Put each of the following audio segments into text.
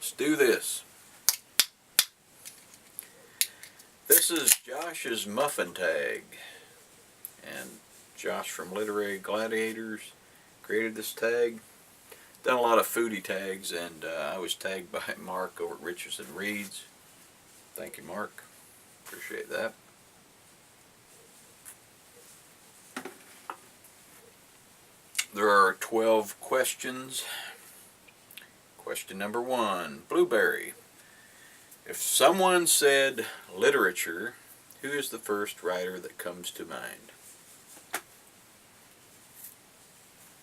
Let's do this. This is Josh's Muffin Tag. And Josh from Literary Gladiators created this tag. Done a lot of foodie tags, and I was tagged by Mark over at Richardson Reads. Thank you, Mark. Appreciate that. There are 12 questions. Question number 1, blueberry. If someone said literature, who is the first writer that comes to mind?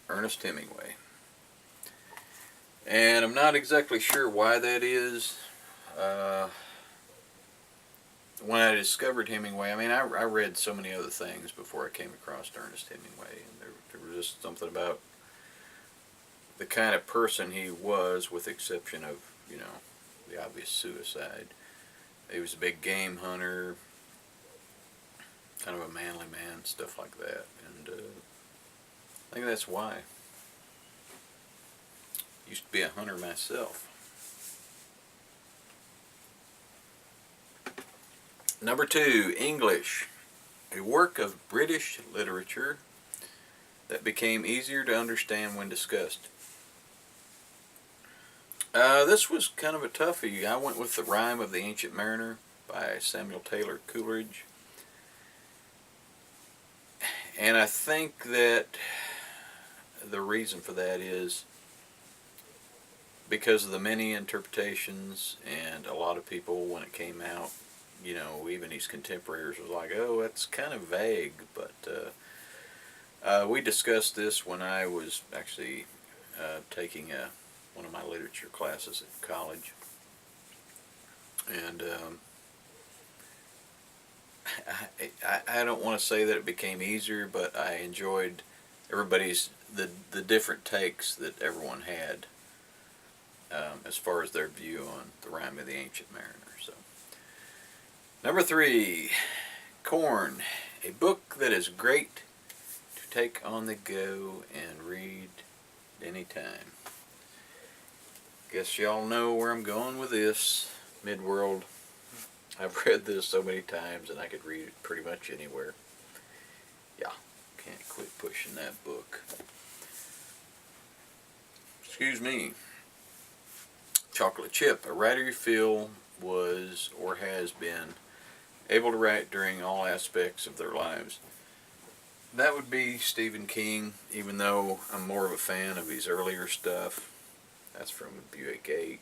Ernest Hemingway. And I'm not exactly sure why that is. When I discovered Hemingway, I mean, I read so many other things before I came across Ernest Hemingway, and there was just something about the kind of person he was, with the exception of, you know, the obvious suicide. He was a big game hunter, kind of a manly man, stuff like that, and I think that's why. Used to be a hunter myself. Number 2, English. A work of British literature that became easier to understand when discussed. This was kind of a toughie. I went with The Rime of the Ancient Mariner by Samuel Taylor Coleridge. And I think that the reason for that is because of the many interpretations, and a lot of people, when it came out, you know, even his contemporaries was like, oh, that's kind of vague. But we discussed this when I was actually taking one of my literature classes at college. And I don't want to say that it became easier, but I enjoyed the different takes that everyone had as far as their view on The Rime of the Ancient Mariner. So, number 3, Corn. A book that is great to take on the go and read anytime. Guess y'all know where I'm going with this. Midworld. I've read this so many times, and I could read it pretty much anywhere. Yeah, can't quit pushing that book. Excuse me. Chocolate chip. A writer you feel was or has been able to write during all aspects of their lives. That would be Stephen King, even though I'm more of a fan of his earlier stuff. That's from Buick 8.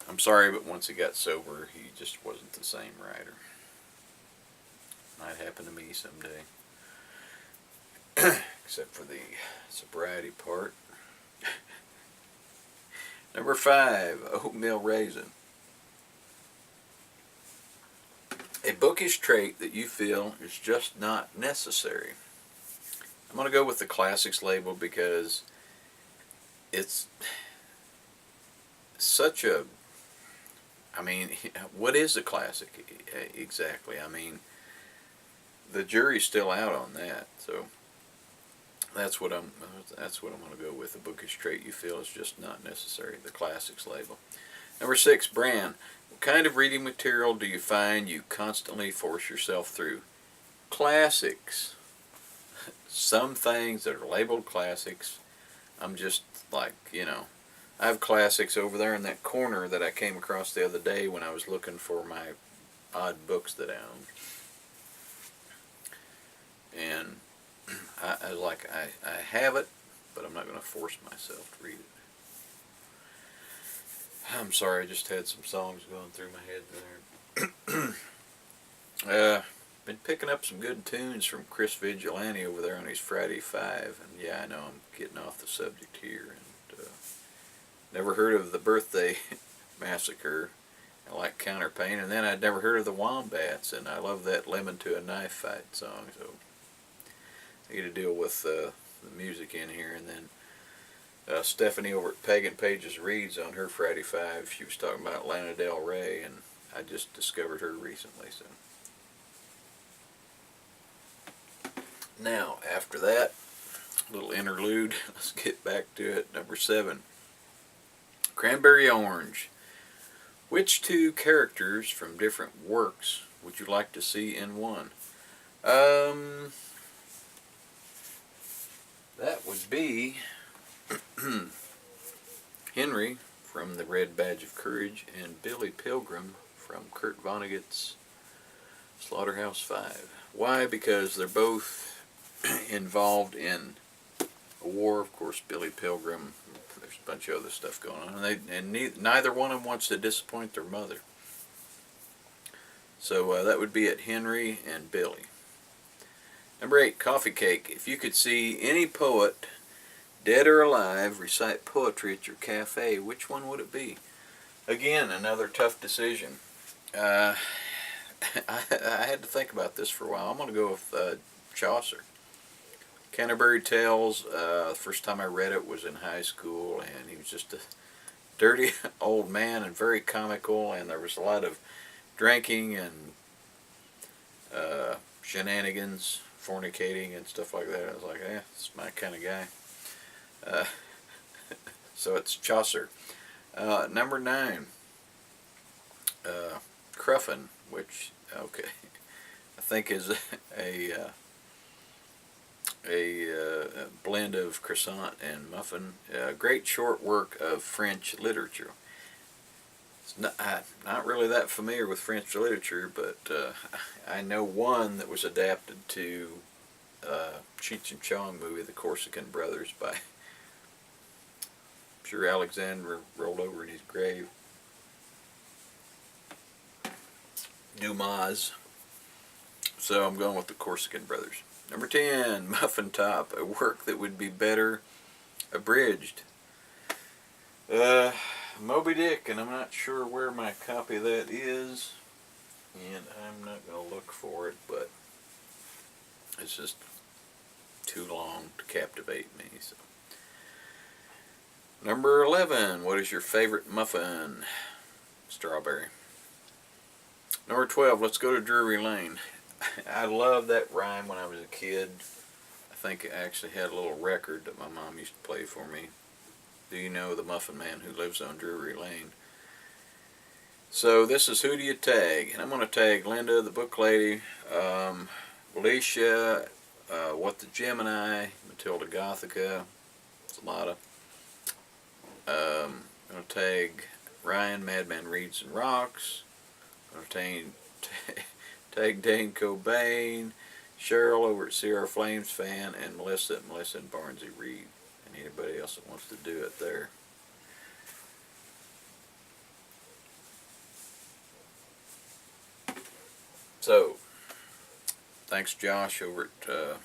I'm sorry, but once he got sober, he just wasn't the same writer. Might happen to me someday. Except for the sobriety part. Number 5, oatmeal raisin. A bookish trait that you feel is just not necessary. I'm going to go with the classics label because it's such a, I mean, what is a classic exactly? I mean, the jury's still out on that, so that's what I'm going to go with. The bookish trait you feel is just not necessary. The classics label. Number 6, brand. What kind of reading material do you find you constantly force yourself through? Classics. Some things that are labeled classics, I'm just like, you know, I have classics over there in that corner that I came across the other day when I was looking for my odd books that I own. And I was like, I have it, but I'm not going to force myself to read it. I'm sorry, I just had some songs going through my head there. Been picking up some good tunes from Chris Vigilante over there on his Friday 5, and yeah, I know I'm getting off the subject here. And never heard of the Birthday Massacre. I like Counterpain, and then I'd never heard of the Wombats, and I love that Lemon to a Knife Fight song. So I get to deal with the music in here. And then Stephanie over at Pagan Pages Reads on her Friday 5, she was talking about Lana Del Rey, and I just discovered her recently. So now, after that little interlude, let's get back to it. Number 7, Cranberry Orange. Which two characters from different works would you like to see in one? That would be Henry from The Red Badge of Courage and Billy Pilgrim from Kurt Vonnegut's Slaughterhouse-Five. Why? Because they're both involved in a war. Of course, Billy Pilgrim, there's a bunch of other stuff going on, and neither one of them wants to disappoint their mother. So that would be at Henry and Billy. Number 8, Coffee Cake. If you could see any poet, dead or alive, recite poetry at your cafe, which one would it be? Again, another tough decision. I had to think about this for a while. I'm going to go with Chaucer. Canterbury Tales, the first time I read it was in high school, and he was just a dirty old man and very comical, and there was a lot of drinking and shenanigans, fornicating and stuff like that. I was like, it's my kind of guy. So it's Chaucer. Number 9, Cruffin, which, okay, I think is a blend of croissant and muffin. Great short work of French literature. Not really that familiar with French literature, but I know one that was adapted to Cheech and Chong movie, The Corsican Brothers, by, I'm sure Alexander rolled over in his grave. Dumas. So I'm going with The Corsican Brothers. Number 10, Muffin Top, a work that would be better abridged. Moby Dick, and I'm not sure where my copy of that is, and I'm not going to look for it, but it's just too long to captivate me. So. Number 11, what is your favorite muffin? Strawberry. Number 12, let's go to Drury Lane. I loved that rhyme when I was a kid. I think I actually had a little record that my mom used to play for me. Do you know the Muffin Man who lives on Drury Lane? So this is Who Do You Tag? And I'm going to tag Linda, the book lady, Velshia, WhattheGemini, MatildaGothika, Zlata. I'm going to tag Ryan, Madman Reads and Rocks. I'm going to tag Dane, Cobain, Cheryl over at crflamesfan, and Melissa and BarnsieReid. And anybody else that wants to do it there. So, thanks Josh over at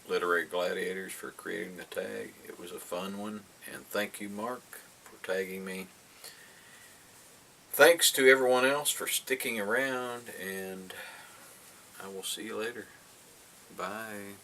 Literary Gladiators for creating the tag. It was a fun one. And thank you, Mark, for tagging me. Thanks to everyone else for sticking around, and I will see you later. Bye.